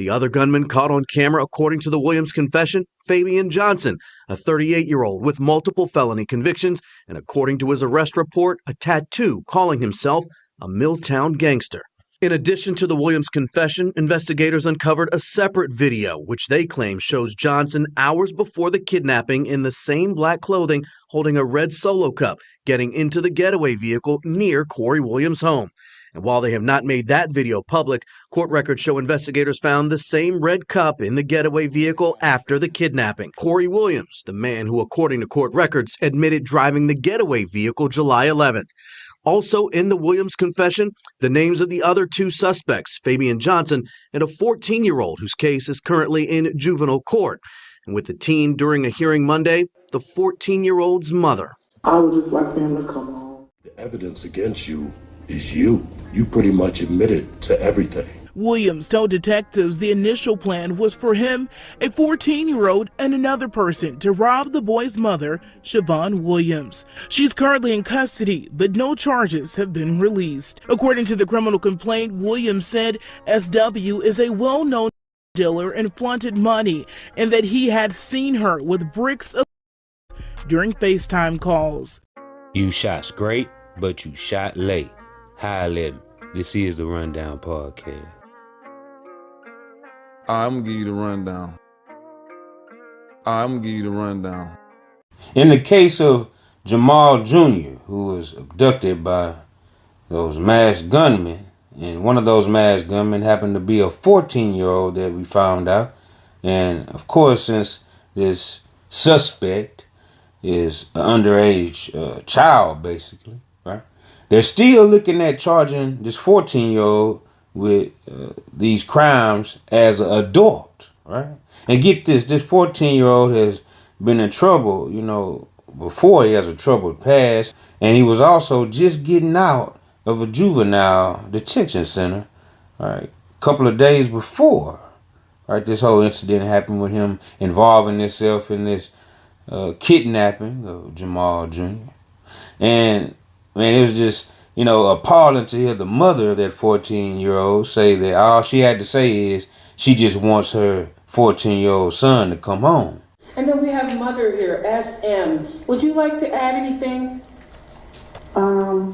The other gunman caught on camera, according to the Williams confession, Fabian Johnson, a 38-year-old with multiple felony convictions, and according to his arrest report, a tattoo calling himself a Milltown gangster. In addition to the Williams confession, investigators uncovered a separate video, which they claim shows Johnson hours before the kidnapping in the same black clothing, holding a red Solo cup, getting into the getaway vehicle near Corey Williams' home. And while they have not made that video public, court records show investigators found the same red cup in the getaway vehicle after the kidnapping. Corey Williams, the man who, according to court records, admitted driving the getaway vehicle July 11th. Also in the Williams confession, the names of the other two suspects, Fabian Johnson and a 14-year-old whose case is currently in juvenile court. And with the teen during a hearing Monday, the 14-year-old's mother. I would just like for him to come home. The evidence against you is you. You pretty much admitted to everything. Williams told detectives the initial plan was for him, a 14-year-old, and another person to rob the boy's mother, Siobhan Williams. She's currently in custody, but no charges have been released. According to the criminal complaint, Williams said SW is a well-known dealer and flaunted money, and that he had seen her with bricks of during FaceTime calls. You shot straight, but you shot late. High level. This is the Rundown Podcast. I'm gonna give you the rundown. In the case of Jamal Jr., who was abducted by those masked gunmen, and one of those masked gunmen happened to be a 14-year-old that we found out. And of course, since this suspect is an underage child, basically, right? They're still looking at charging this 14-year-old with these crimes as an adult, right? And get this 14-year-old has been in trouble, before. He has a troubled past, and he was also just getting out of a juvenile detention center, right, a couple of days before, right, this whole incident happened with him involving himself in this kidnapping of Jamal Jr. And, man, it was just, appalling to hear the mother of that 14-year-old say that all she had to say is she just wants her 14-year-old son to come home. And then we have mother here, SM. Would you like to add anything? I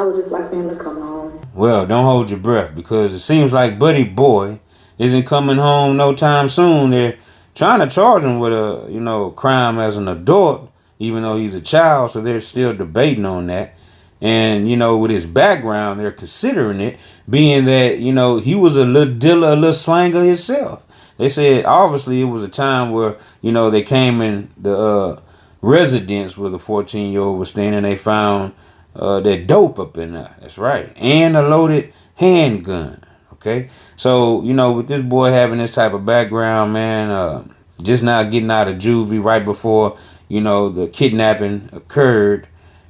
would just like for him to come home. Well, don't hold your breath, because it seems like Buddy Boy isn't coming home no time soon. They're trying to charge him with a, crime as an adult, even though he's a child, so they're still debating on that. And, with his background, they're considering it, being that, he was a little dealer, a little slanger himself. They said, obviously, it was a time where, they came in the residence where the 14-year-old was staying, and they found that dope up in there. That's right. And a loaded handgun. Okay? So, with this boy having this type of background, man, just now getting out of juvie right before, the kidnapping occurred,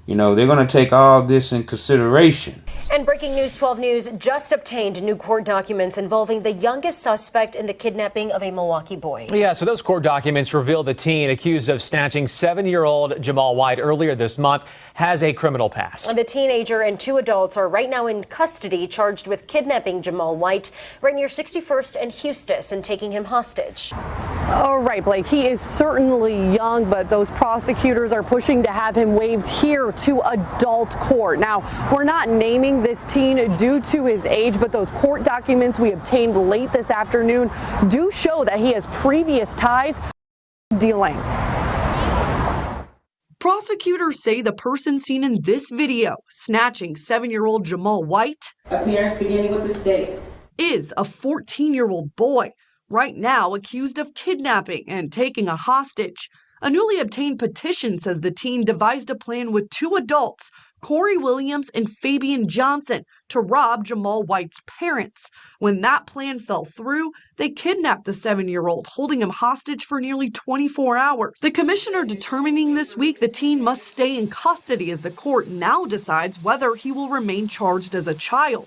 they're going to take all this in consideration. And breaking news, 12 News just obtained new court documents involving the youngest suspect in the kidnapping of a Milwaukee boy. Yeah, so those court documents reveal the teen accused of snatching 7-year-old Jamal White earlier this month has a criminal past. The teenager and 2 adults are right now in custody, charged with kidnapping Jamal White right near 61st and Eustis and taking him hostage. All right, Blake, he is certainly young, but those prosecutors are pushing to have him waived here to adult court. Now, we're not naming this teen due to his age, but those court documents we obtained late this afternoon do show that he has previous ties dealing. Prosecutors say the person seen in this video, snatching 7-year-old Jamal White, appearance beginning with the state, is a 14-year-old boy, right now accused of kidnapping and taking a hostage. A newly obtained petition says the teen devised a plan with 2 adults, Corey Williams and Fabian Johnson, to rob Jamal White's parents. When that plan fell through, they kidnapped the 7-year-old, holding him hostage for nearly 24 hours. The commissioner determining this week the teen must stay in custody as the court now decides whether he will remain charged as a child.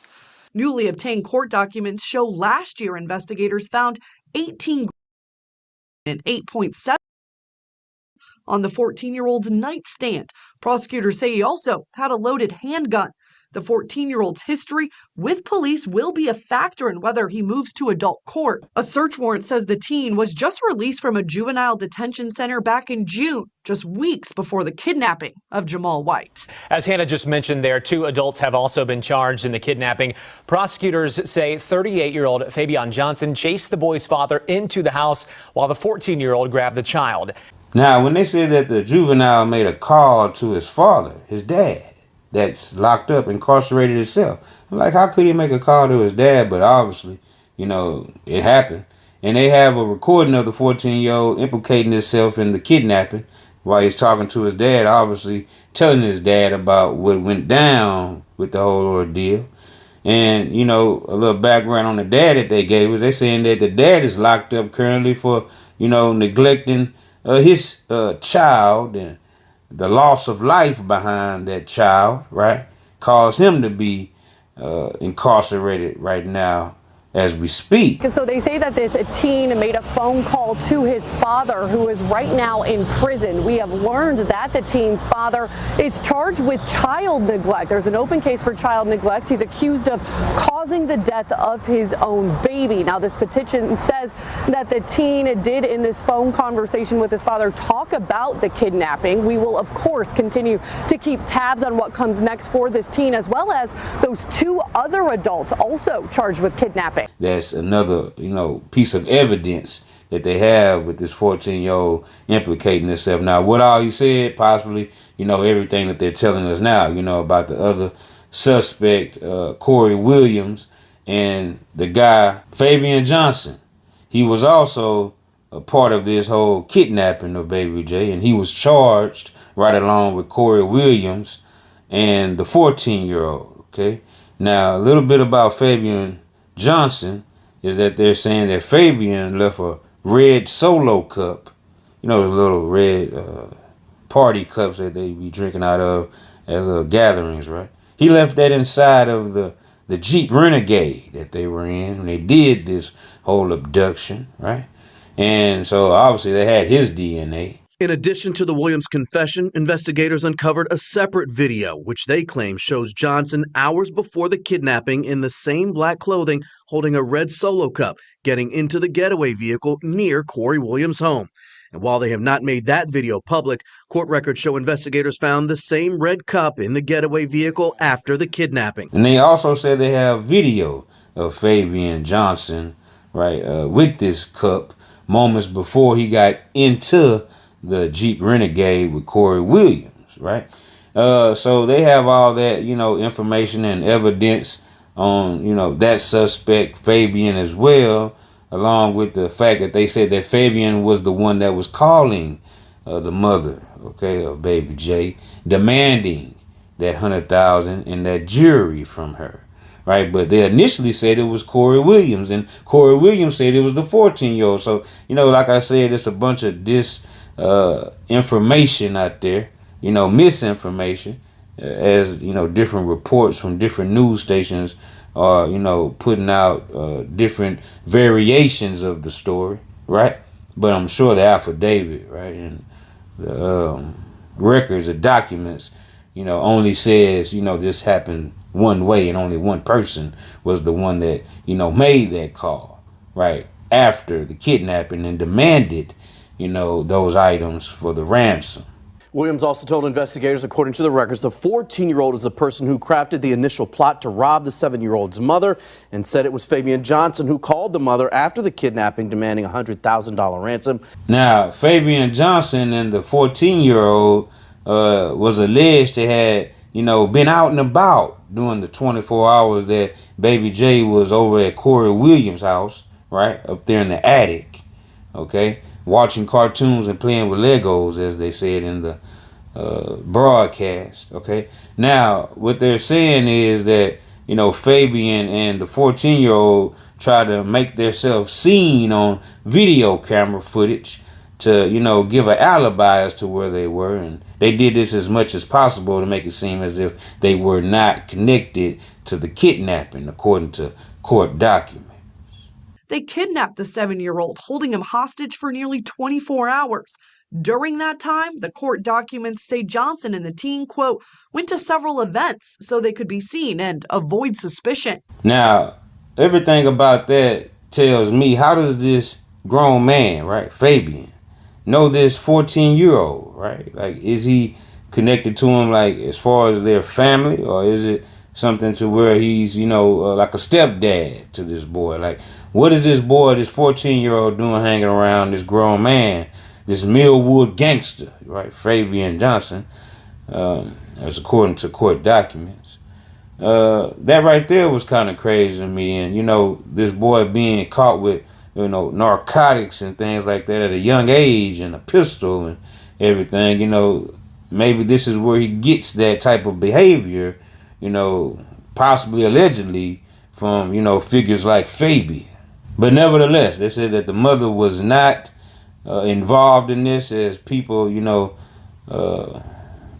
Newly obtained court documents show last year investigators found 18 and 8.7 on the 14-year-old's nightstand. Prosecutors say he also had a loaded handgun. The 14-year-old's history with police will be a factor in whether he moves to adult court. A search warrant says the teen was just released from a juvenile detention center back in June, just weeks before the kidnapping of Jamal White. As Hannah just mentioned there, 2 adults have also been charged in the kidnapping. Prosecutors say 38-year-old Fabian Johnson chased the boy's father into the house while the 14-year-old grabbed the child. Now, when they said that the juvenile made a call to his father, his dad, that's locked up, incarcerated himself, I'm like, how could he make a call to his dad? But obviously, it happened. And they have a recording of the 14-year-old implicating himself in the kidnapping while he's talking to his dad, obviously telling his dad about what went down with the whole ordeal. And, a little background on the dad that they gave us, they're saying that the dad is locked up currently for, neglecting his child, and the loss of life behind that child, right, caused him to be incarcerated right now as we speak. So they say that this teen made a phone call to his father, who is right now in prison. We have learned that the teen's father is charged with child neglect. There's an open case for child neglect. He's accused of causing the death of his own baby. Now, this petition says that the teen did, in this phone conversation with his father, talk about the kidnapping. We will, of course, continue to keep tabs on what comes next for this teen, as well as those 2 other adults also charged with kidnapping. That's another, piece of evidence that they have with this 14-year-old implicating himself. Now, what all he said, possibly, everything that they're telling us now, about the other suspect, Corey Williams, and the guy, Fabian Johnson. He was also a part of this whole kidnapping of Baby J, and he was charged right along with Corey Williams and the 14-year-old, okay? Now, a little bit about Fabian Johnson is that they're saying that Fabian left a red Solo cup, those little red party cups that they be drinking out of at little gatherings, right? He left that inside of the Jeep Renegade that they were in when they did this whole abduction, right? And so obviously they had his DNA. In addition to the Williams confession, investigators uncovered a separate video, which they claim shows Johnson hours before the kidnapping in the same black clothing, holding a red Solo cup, getting into the getaway vehicle near Corey Williams' home. And while they have not made that video public, court records show investigators found the same red cup in the getaway vehicle after the kidnapping. And they also said they have video of Fabian Johnson, right, with this cup moments before he got into the Jeep Renegade with Corey Williams, right? So they have all that, information and evidence on, that suspect, Fabian, as well, along with the fact that they said that Fabian was the one that was calling the mother, okay, of Baby J, demanding that $100,000 and that jewelry from her, right? But they initially said it was Corey Williams, and Corey Williams said it was the 14-year-old. So, like I said, it's a bunch of information out there, misinformation, as different reports from different news stations are putting out different variations of the story, right? But I'm sure the affidavit, right, and the records or documents only says this happened one way, and only one person was the one that made that call right after the kidnapping and demanded those items for the ransom. Williams also told investigators, according to the records, the 14-year-old is the person who crafted the initial plot to rob the 7-year-old's mother, and said it was Fabian Johnson who called the mother after the kidnapping, demanding a $100,000 ransom. Now, Fabian Johnson and the 14-year-old was alleged to have, been out and about during the 24 hours that Baby J was over at Corey Williams' house, right, up there in the attic, okay, watching cartoons and playing with Legos, as they said in the broadcast, okay. Now, what they're saying is that, Fabian and the 14-year-old try to make themselves seen on video camera footage to, give an alibi as to where they were. And they did this as much as possible to make it seem as if they were not connected to the kidnapping, according to court documents. They kidnapped the 7-year-old, holding him hostage for nearly 24 hours. During that time, the court documents say Johnson and the teen, quote, went to several events so they could be seen and avoid suspicion. Now, everything about that tells me, how does this grown man, right, Fabian, know this 14-year-old, right? Like, is he connected to him, like, as far as their family, or is it something to where he's, like a stepdad to this boy? Like, what is this boy, this 14-year-old doing hanging around this grown man, this Millwood gangster, right, Fabian Johnson, as according to court documents? That right there was kind of crazy to me. And, this boy being caught with, narcotics and things like that at a young age, and a pistol and everything, maybe this is where he gets that type of behavior, possibly allegedly from, figures like Fabian. But nevertheless, they said that the mother was not involved in this, as people,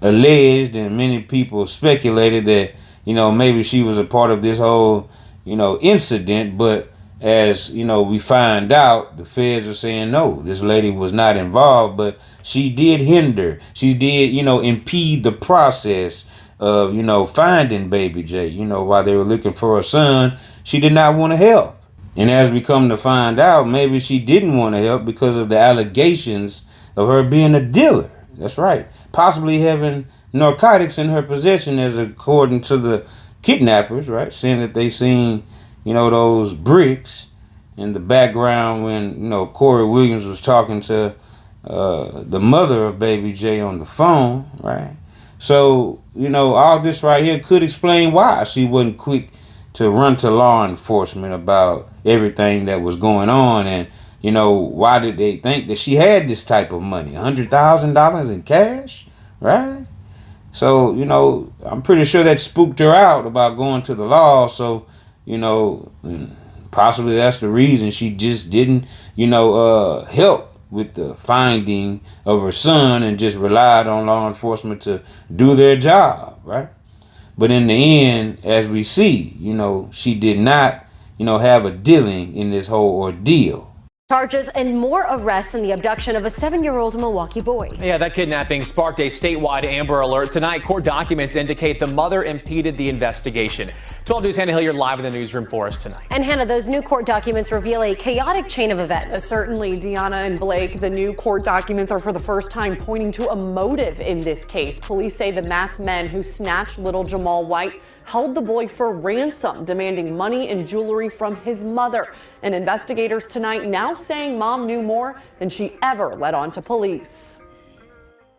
alleged, and many people speculated that, maybe she was a part of this whole, incident. But as, we find out, the feds are saying, no, this lady was not involved, but she did hinder. She did, impede the process of, finding baby J, while they were looking for her son. She did not want to help. And as we come to find out, maybe she didn't want to help because of the allegations of her being a dealer. That's right. Possibly having narcotics in her possession, as according to the kidnappers, right? Saying that they seen, those bricks in the background when, Corey Williams was talking to the mother of baby J on the phone, right? So, all this right here could explain why she wasn't quick to run to law enforcement about everything that was going on. And, why did they think that she had this type of money? $100,000 in cash, right? So, I'm pretty sure that spooked her out about going to the law. So, possibly that's the reason she just didn't, help with the finding of her son, and just relied on law enforcement to do their job, right? But in the end, as we see, she did not, have a dealing in this whole ordeal. Charges and more arrests in the abduction of a 7-year-old Milwaukee boy. Yeah, that kidnapping sparked a statewide Amber Alert. Tonight, court documents indicate the mother impeded the investigation. 12 News' Hannah Hilliard live in the newsroom for us tonight. And Hannah, those new court documents reveal a chaotic chain of events. Certainly, Deanna and Blake, the new court documents are for the first time pointing to a motive in this case. Police say the masked men who snatched little Jamal White held the boy for ransom, demanding money and jewelry from his mother. And investigators tonight now saying mom knew more than she ever let on to police.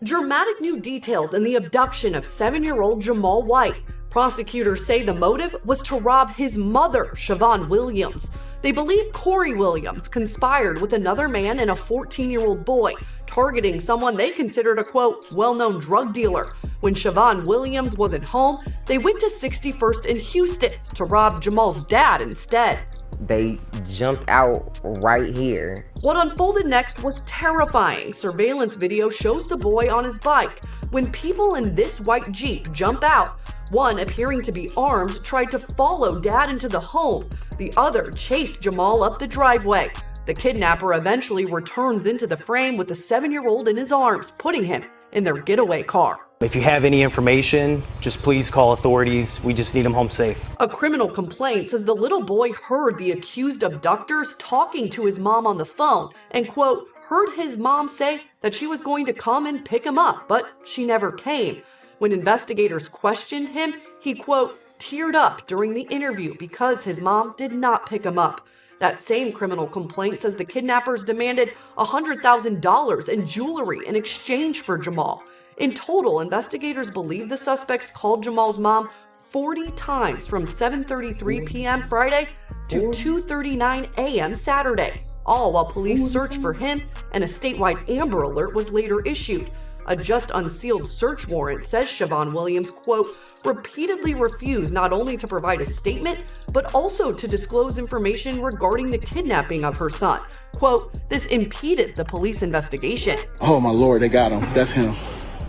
Dramatic new details in the abduction of 7-year-old Jamal White. Prosecutors say the motive was to rob his mother, Siobhan Williams. They believe Corey Williams conspired with another man and a 14-year-old boy, targeting someone they considered a, quote, well-known drug dealer. When Siobhan Williams wasn't home, they went to 61st and Eustis to rob Jamal's dad instead. They jumped out right here. What unfolded next was terrifying. Surveillance video shows the boy on his bike. When people in this white Jeep jump out, one appearing to be armed tried to follow dad into the home. The other chased Jamal up the driveway. The kidnapper eventually returns into the frame with the 7-year-old in his arms, putting him in their getaway car. If you have any information, just please call authorities. We just need him home safe. A criminal complaint says the little boy heard the accused abductors talking to his mom on the phone and, quote, heard his mom say that she was going to come and pick him up, but she never came. When investigators questioned him, he, quote, teared up during the interview because his mom did not pick him up. That same criminal complaint says the kidnappers demanded $100,000 in jewelry in exchange for Jamal. In total, investigators believe the suspects called Jamal's mom 40 times from 7:33 p.m. Friday to 2:39 a.m. Saturday, all while police searched for him, and a statewide Amber Alert was later issued. A just unsealed search warrant says Siobhan Williams, quote, repeatedly refused not only to provide a statement, but also to disclose information regarding the kidnapping of her son. Quote, this impeded the police investigation. Oh my Lord, they got him. That's him.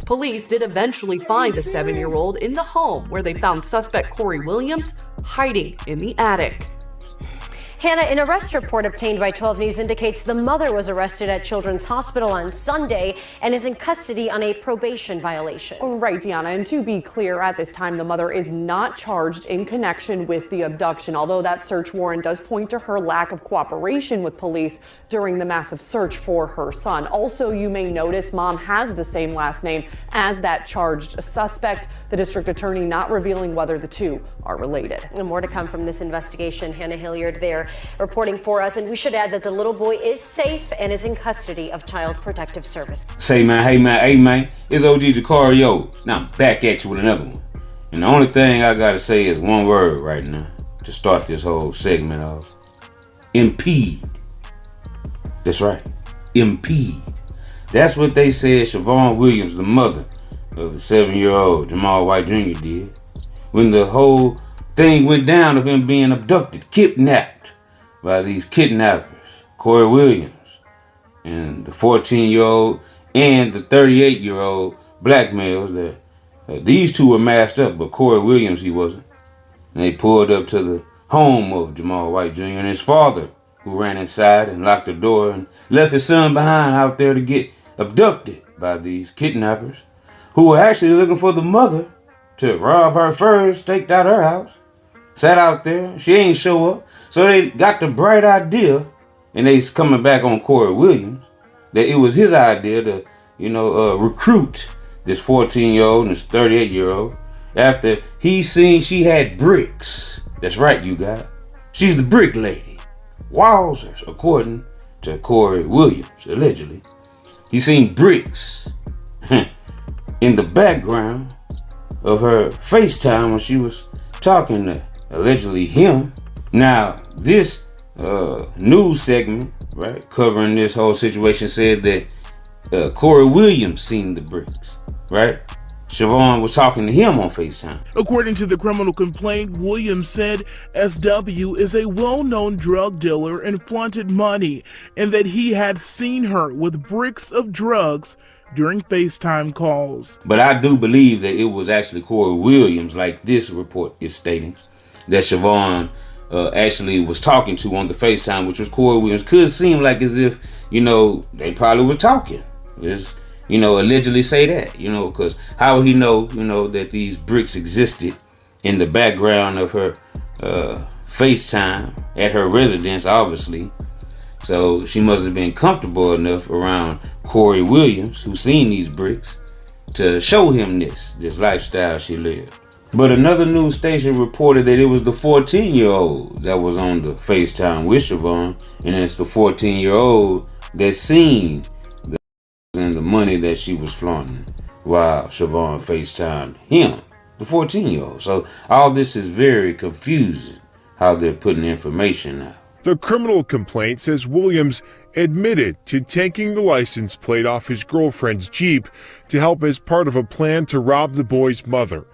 Police did eventually find the 7-year-old in the home where they found suspect Corey Williams hiding in the attic. Hannah, an arrest report obtained by 12 News indicates the mother was arrested at Children's Hospital on Sunday and is in custody on a probation violation. Right, Deanna. And to be clear, at this time, the mother is not charged in connection with the abduction, although that search warrant does point to her lack of cooperation with police during the massive search for her son. Also, you may notice mom has the same last name as that charged suspect. The district attorney not revealing whether the two are related. And more to come from this investigation. Hannah Hilliard there reporting for us. And we should add that the little boy is safe and is in custody of Child Protective Service. Say man, hey man, it's OG Jucario. Now I'm back at you with another one. And the only thing I gotta say is one word right now to start this whole segment off. Impede. That's right. Impede. That's what they said Siobhan Williams, the mother of the 7-year-old Jamal White Jr. did when the whole thing went down of him being abducted, kidnapped by these kidnappers, Corey Williams and the 14-year-old and the 38-year-old black males. That these two were masked up, but Corey Williams, he wasn't. And they pulled up to the home of Jamal White Jr. and his father, who ran inside and locked the door and left his son behind out there to get abducted by these kidnappers, who were actually looking for the mother to rob her first, staked out her house, sat out there, she ain't show up. So they got the bright idea, and they's coming back on Corey Williams, that it was his idea to, recruit this 14-year-old and this 38-year-old after he seen she had bricks. That's right, you guys. She's the brick lady. Wowzers, according to Corey Williams, allegedly. He seen bricks in the background of her FaceTime when she was talking to allegedly him. Now, this news segment, right, covering this whole situation said that Corey Williams seen the bricks, right? Siobhan was talking to him on FaceTime. According to the criminal complaint, Williams said SW is a well-known drug dealer and flaunted money, and that he had seen her with bricks of drugs during FaceTime calls. But I do believe that it was actually Corey Williams, like this report is stating, that Siobhan actually was talking to on the FaceTime, which was Corey Williams. Could seem like as if, they probably was talking. It's, allegedly say that, because how would he know, that these bricks existed in the background of her FaceTime at her residence, obviously. So she must have been comfortable enough around Corey Williams, who seen these bricks, to show him this lifestyle she lived. But another news station reported that it was the 14-year-old that was on the FaceTime with Siobhan, and it's the 14-year-old that seen the money that she was flaunting while Siobhan FaceTimed him, the 14-year-old. So all this is very confusing, how they're putting information out. The criminal complaint says Williams admitted to taking the license plate off his girlfriend's Jeep to help as part of a plan to rob the boy's mother.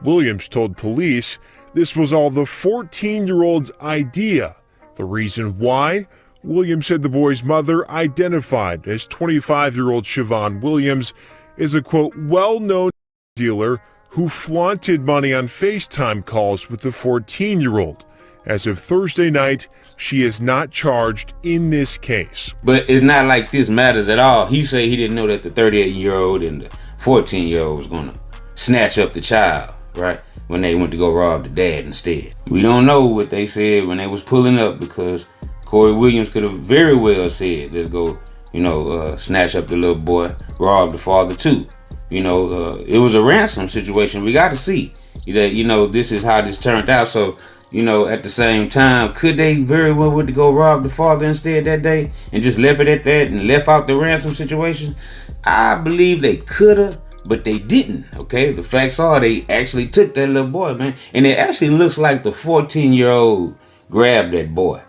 Williams told police this was all the 14-year-old's idea. The reason why? Williams said the boy's mother, identified as 25-year-old Siobhan Williams, is a, quote, well-known dealer who flaunted money on FaceTime calls with the 14-year-old. As of Thursday night, she is not charged in this case. But it's not like this matters at all. He said he didn't know that the 38-year-old and the 14-year-old was going to snatch up the child, right, when they went to go rob the dad instead. We don't know what they said when they was pulling up, because Corey Williams could have very well said, let's go, snatch up the little boy, rob the father too. It was a ransom situation. We got to see that, this is how this turned out. So, at the same time, could they very well went to go rob the father instead that day and just left it at that and left out the ransom situation? I believe they could have, but they didn't, okay? The facts are they actually took that little boy, man. And it actually looks like the 14-year-old grabbed that boy.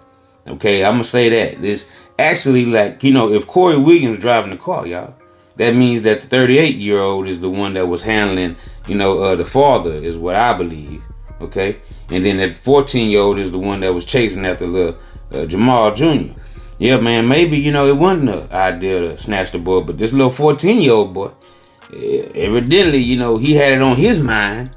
Okay, I'm going to say that. This actually, like, if Corey Williams driving the car, y'all, that means that the 38-year-old is the one that was handling, the father, is what I believe. Okay, and then that 14-year-old is the one that was chasing after the Jamal Jr. Yeah, man, maybe, it wasn't an idea to snatch the boy, but this little 14-year-old boy, evidently, he had it on his mind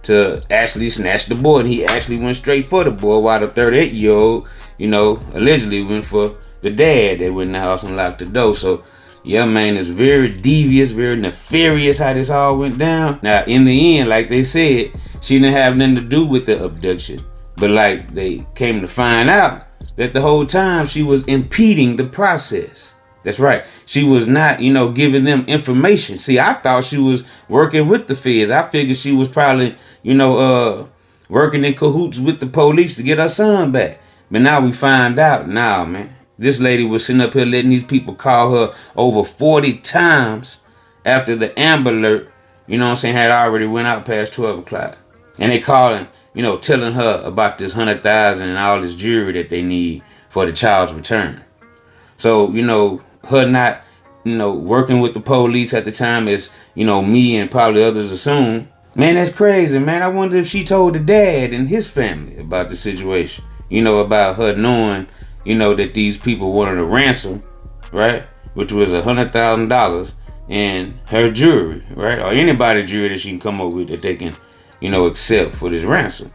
to actually snatch the boy, and he actually went straight for the boy, while the 38-year-old, allegedly went for the dad that went in the house and locked the door. So, yeah, man, it's very devious, very nefarious how this all went down. Now, in the end, like they said, she didn't have nothing to do with the abduction. But like they came to find out that the whole time she was impeding the process. That's right. She was not, giving them information. See, I thought she was working with the feds. I figured she was probably, working in cahoots with the police to get her son back. But now we find out, man. This lady was sitting up here letting these people call her over 40 times after the Amber Alert, had already went out past 12 o'clock. And they calling, telling her about this $100,000 and all this jewelry that they need for the child's return. So, her not, working with the police at the time as, me and probably others assume. Man, that's crazy, man. I wonder if she told the dad and his family about the situation. About her knowing, that these people wanted a ransom, right? Which was $100,000 and her jewelry, right? Or anybody's jewelry that she can come up with that they can, accept for this ransom.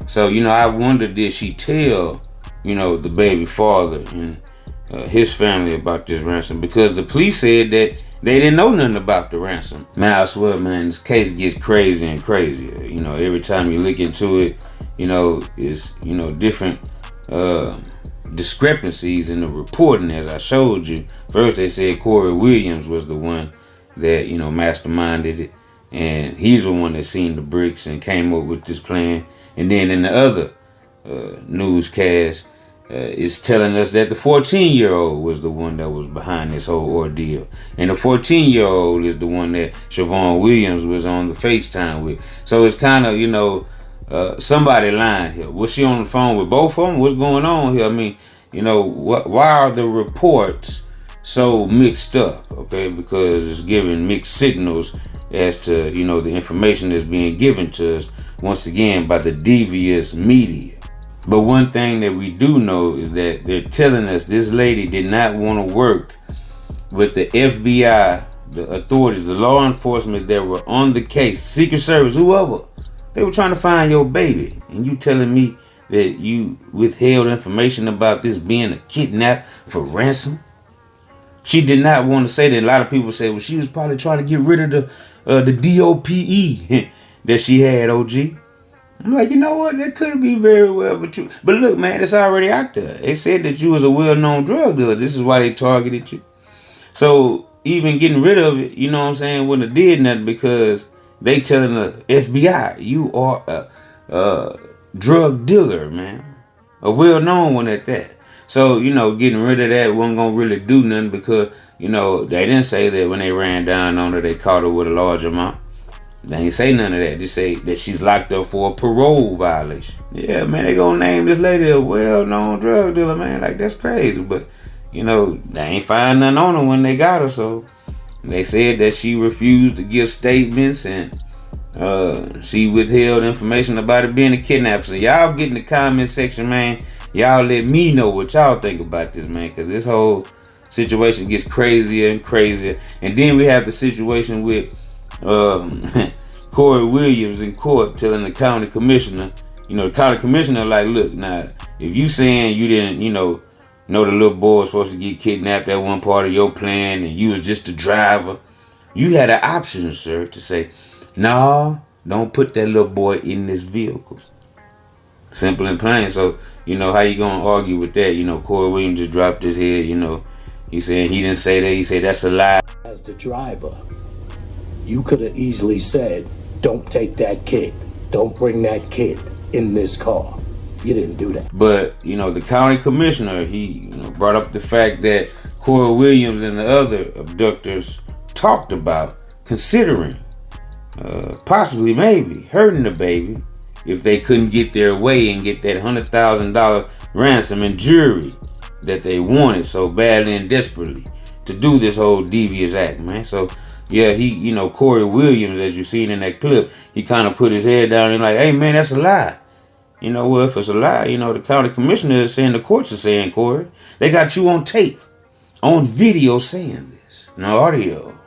So, I wonder, did she tell, the baby father and his family about this ransom? Because the police said that they didn't know nothing about the ransom. Man, I swear, man, this case gets crazy and crazier. Every time you look into it, it's, different discrepancies in the reporting, as I showed you. First, they said Corey Williams was the one that, masterminded it. And he's the one that seen the bricks and came up with this plan. And then in the other newscast, it's telling us that the 14-year-old was the one that was behind this whole ordeal. And the 14-year-old is the one that Siobhan Williams was on the FaceTime with. So it's kind of, somebody lying here. Was she on the phone with both of them? What's going on here? I mean, why are the reports so mixed up? Okay, because it's giving mixed signals as to, the information that's being given to us, once again, by the devious media. But one thing that we do know is that they're telling us this lady did not want to work with the FBI, the authorities, the law enforcement that were on the case, Secret Service, whoever. They were trying to find your baby. And you telling me that you withheld information about this being a kidnap for ransom? She did not want to say that. A lot of people say, well, she was probably trying to get rid of the DOPE that she had, OG. I'm like, you know what? That could be very well but true. But look, man, it's already out there. They said that you was a well-known drug dealer. This is why they targeted you. So even getting rid of it, wouldn't have did nothing, because they telling the FBI, you are a drug dealer, man. A well-known one at that. So, getting rid of that wasn't going to really do nothing, because, they didn't say that when they ran down on her, they caught her with a large amount. They ain't say none of that. They say that she's locked up for a parole violation. Yeah, man, they gonna name this lady a well-known drug dealer, man. Like, that's crazy. But, they ain't find nothing on her when they got her. So they said that she refused to give statements, and she withheld information about it being a kidnapper. So y'all get in the comment section, man. Y'all let me know what y'all think about this, man, because this whole situation gets crazier and crazier. And then we have the situation with Corey Williams in court telling the county commissioner, the county commissioner, like, look, now, if you saying you didn't, know the little boy was supposed to get kidnapped, that one part of your plan, and you was just the driver, you had an option, sir, to say, no, don't put that little boy in this vehicle. Simple and plain. So, how you gonna argue with that? Corey Williams just dropped his head, he said he didn't say that. He said that's a lie. As the driver, you could have easily said, don't take that kid. Don't bring that kid in this car. You didn't do that. But, the county commissioner, he brought up the fact that Corey Williams and the other abductors talked about considering possibly maybe hurting the baby if they couldn't get their way and get that $100,000 ransom and jewelry that they wanted so badly and desperately to do this whole devious act, man. So, yeah, he, Corey Williams, as you seen in that clip, he kind of put his head down and like, hey, man, that's a lie. Well, if it's a lie, the county commissioner is saying, the courts are saying, Corey, they got you on tape, on video saying this, no audio,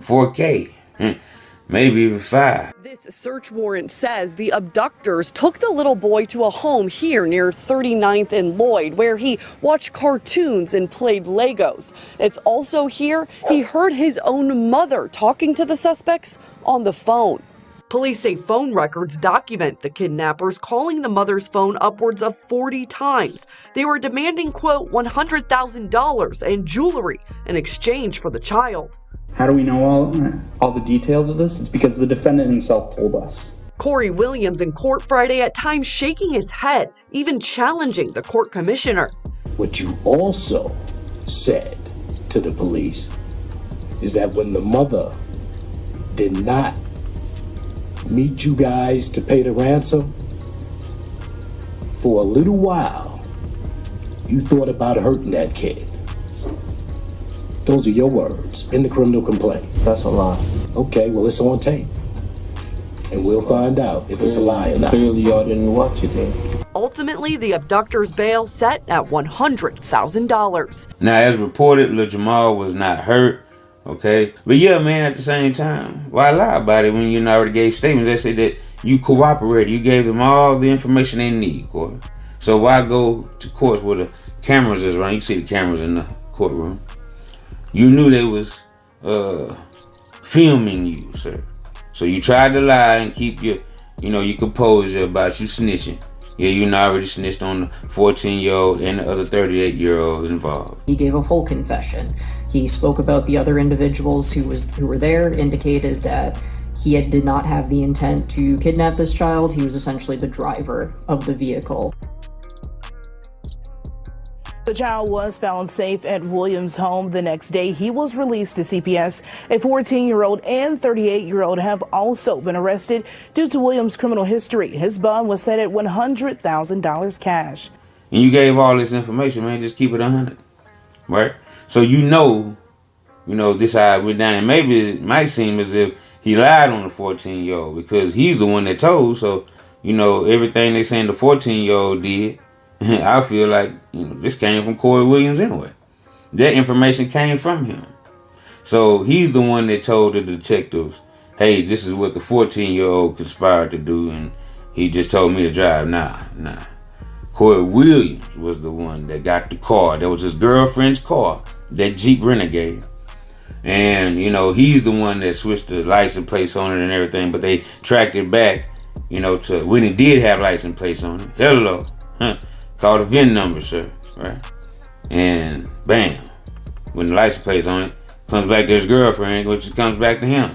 4K. maybe even 5. This search warrant says the abductors took the little boy to a home here near 39th and Lloyd, where he watched cartoons and played Legos. It's also here he heard his own mother talking to the suspects on the phone. Police say phone records document the kidnappers calling the mother's phone upwards of 40 times. They were demanding, quote, $100,000 and jewelry in exchange for the child. How do we know all the details of this? It's because the defendant himself told us. Corey Williams in court Friday, at times shaking his head, even challenging the court commissioner. What you also said to the police is that when the mother did not meet you guys to pay the ransom, for a little while, you thought about hurting that kid. Those are your words in the criminal complaint. That's a lie. Okay, well, it's on tape. And we'll find out if it's a lie or not. Clearly, y'all didn't watch it then. Ultimately, the abductor's bail set at $100,000. Now, as reported, Lil Jamal was not hurt. Okay, but yeah, man, at the same time, why lie about it when you already gave statements? They said that you cooperated, you gave them all the information they need, Corey. So why go to court where the cameras is running? You see the cameras in the courtroom. You knew they was filming you, sir. So you tried to lie and keep your composure about you snitching. Yeah, you already snitched on the 14-year-old and the other 38-year-old involved. He gave a full confession. He spoke about the other individuals who were there, indicated that he did not have the intent to kidnap this child. He was essentially the driver of the vehicle. The child was found safe at Williams' home the next day. He was released to CPS. A 14-year-old and 38-year-old have also been arrested due to Williams' criminal history. His bond was set at $100,000 cash. And you gave all this information, man. Just keep it 100, right? So you know this how it went down. And maybe it might seem as if he lied on the 14-year-old because he's the one that told. So everything they saying the 14-year-old did. I feel like this came from Corey Williams anyway. That information came from him. So he's the one that told the detectives, hey, this is what the 14-year-old conspired to do, and he just told me to drive. Nah. Corey Williams was the one that got the car. That was his girlfriend's car, that Jeep Renegade. And, he's the one that switched the license plates on it and everything, but they tracked it back, to when it did have license plates on it. Hello. Call the VIN number, sir. Right? And bam. When the license plate's on it, comes back to his girlfriend, which comes back to him.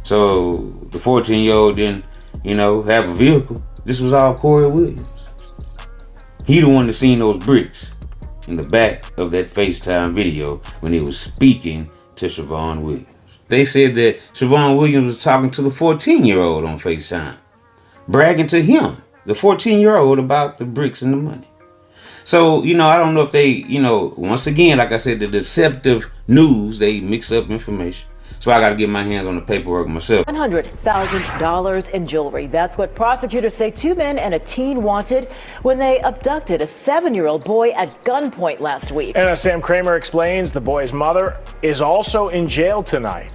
So the 14-year-old didn't, have a vehicle. This was all Corey Williams. He the one that seen those bricks in the back of that FaceTime video when he was speaking to Siobhan Williams. They said that Siobhan Williams was talking to the 14-year-old on FaceTime, bragging to him, the 14-year-old, about the bricks and the money. So, I don't know if they, once again, like I said, the deceptive news, they mix up information. So I got to get my hands on the paperwork myself. $100,000 in jewelry. That's what prosecutors say 2 men and a teen wanted when they abducted a 7-year-old boy at gunpoint last week. And as Sam Kramer explains, the boy's mother is also in jail tonight.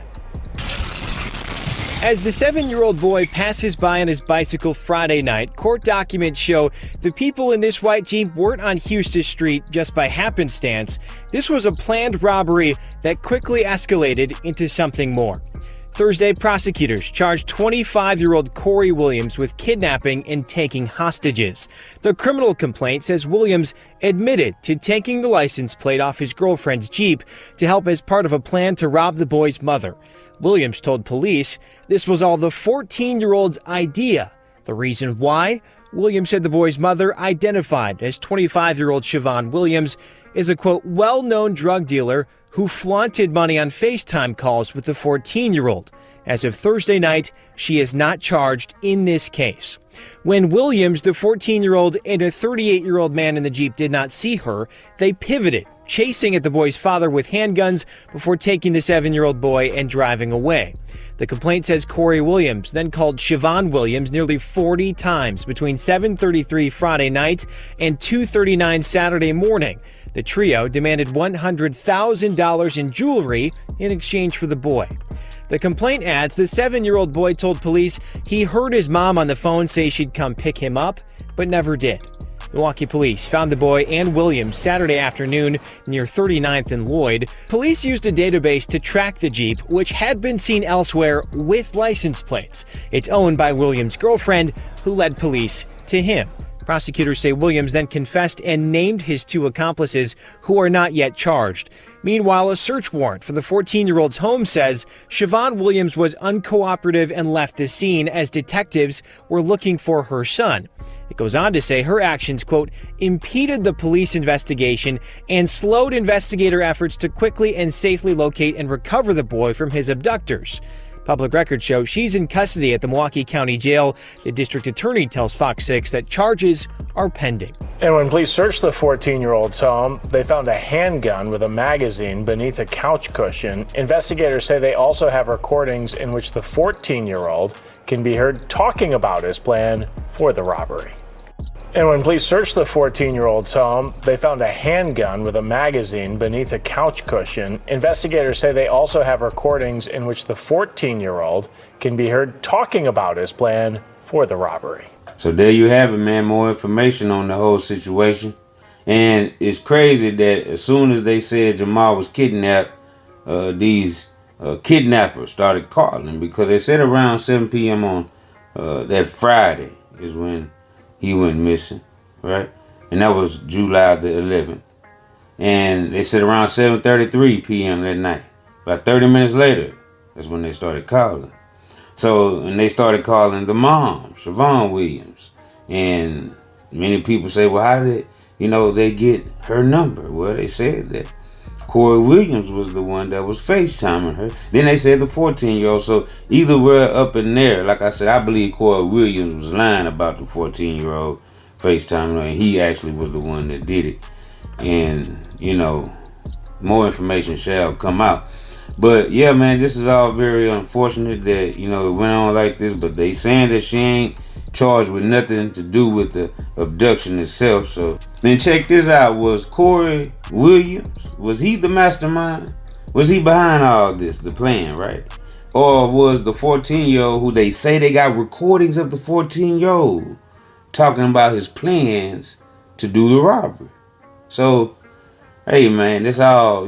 As the 7-year-old boy passes by on his bicycle Friday night, court documents show the people in this white Jeep weren't on Houston Street just by happenstance. This was a planned robbery that quickly escalated into something more. Thursday, prosecutors charged 25-year-old Corey Williams with kidnapping and taking hostages. The criminal complaint says Williams admitted to taking the license plate off his girlfriend's Jeep to help as part of a plan to rob the boy's mother. Williams told police this was all the 14-year-old's idea. The reason why? Williams said the boy's mother, identified as 25-year-old Siobhan Williams, is a, quote, well-known drug dealer who flaunted money on FaceTime calls with the 14-year-old. As of Thursday night, she is not charged in this case. When Williams, the 14-year-old, and a 38-year-old man in the Jeep did not see her, they pivoted, chasing at the boy's father with handguns before taking the 7-year-old boy and driving away. The complaint says Corey Williams then called Siobhan Williams nearly 40 times between 7:33 Friday night and 2:39 Saturday morning. The trio demanded $100,000 in jewelry in exchange for the boy. The complaint adds the 7-year-old boy told police he heard his mom on the phone say she'd come pick him up, but never did. Milwaukee police found the boy and Williams Saturday afternoon near 39th and Lloyd. Police used a database to track the Jeep, which had been seen elsewhere with license plates. It's owned by Williams' girlfriend, who led police to him. Prosecutors say Williams then confessed and named his 2 accomplices, who are not yet charged. Meanwhile, a search warrant for the 14-year-old's home says Siobhan Williams was uncooperative and left the scene as detectives were looking for her son. It goes on to say her actions, quote, impeded the police investigation and slowed investigator efforts to quickly and safely locate and recover the boy from his abductors. Public records show she's in custody at the Milwaukee County Jail. The district attorney tells Fox 6 that charges are pending. And when police searched the 14-year-old's home, they found a handgun with a magazine beneath a couch cushion. Investigators say they also have recordings in which the 14-year-old can be heard talking about his plan for the robbery. And when police searched the 14-year-old's home, they found a handgun with a magazine beneath a couch cushion. Investigators say they also have recordings in which the 14-year-old can be heard talking about his plan for the robbery. So there you have it, man. More information on the whole situation. And it's crazy that as soon as they said Jamal was kidnapped, these kidnappers started calling, because they said around 7 p.m. on that Friday is when he went missing, right? And that was July the 11th. And they said around 7:33 p.m. that night. About 30 minutes later, that's when they started calling. So, and they started calling the mom, Siobhan Williams. And many people say, well, how did, they get her number? Well, they said that Corey Williams was the one that was FaceTiming her. Then they said the 14-year-old. So either we're up in there. Like I said, I believe Corey Williams was lying about the 14-year-old FaceTiming her, and he actually was the one that did it. And, more information shall come out. But yeah, man, this is all very unfortunate that, it went on like this. But they saying that she ain't charged with nothing to do with the abduction itself. So then check this out. Was Corey Williams, was he the mastermind? Was he behind all this, the plan, right? Or was the 14-year-old, who they say they got recordings of the 14-year-old talking about his plans to do the robbery? So, hey man, this all,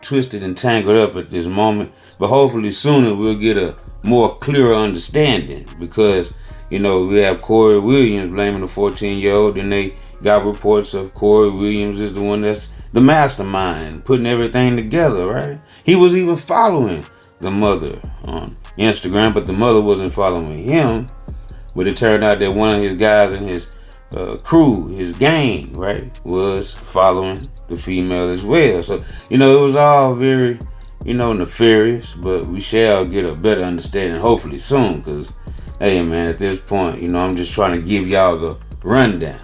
twisted and tangled up at this moment. But hopefully sooner we'll get a more clearer understanding, because we have Corey Williams blaming the 14-year-old, and they got reports of Corey Williams is the one that's the mastermind, putting everything together, right? He was even following the mother on Instagram, but the mother wasn't following him. But it turned out that one of his guys in his crew, his gang, right, was following the female as well. So, it was all very, nefarious, but we shall get a better understanding hopefully soon, because hey man, at this point, I'm just trying to give y'all the rundown,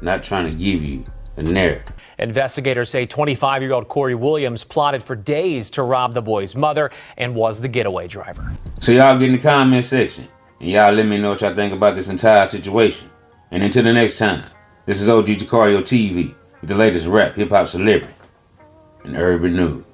not trying to give you a narrative. Investigators say 25-year-old Corey Williams plotted for days to rob the boy's mother and was the getaway driver. So y'all get in the comment section and y'all let me know what y'all think about this entire situation. And until the next time, this is OG Jucario TV with the latest rap, hip-hop, celebrity, and urban news.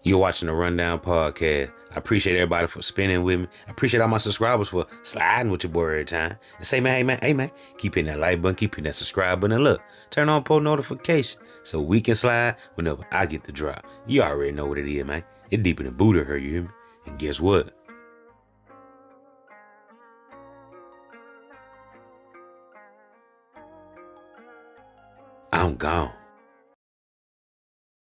You're watching the Rundown Podcast. I appreciate everybody for spending with me. I appreciate all my subscribers for sliding with your boy every time. And say, man, hey, man, keep hitting that like button, keep hitting that subscribe button, and look, turn on post notification so we can slide whenever I get the drop. You already know what it is, man. It's deeper than Buddha, her, you hear me? And guess what? I'm gone.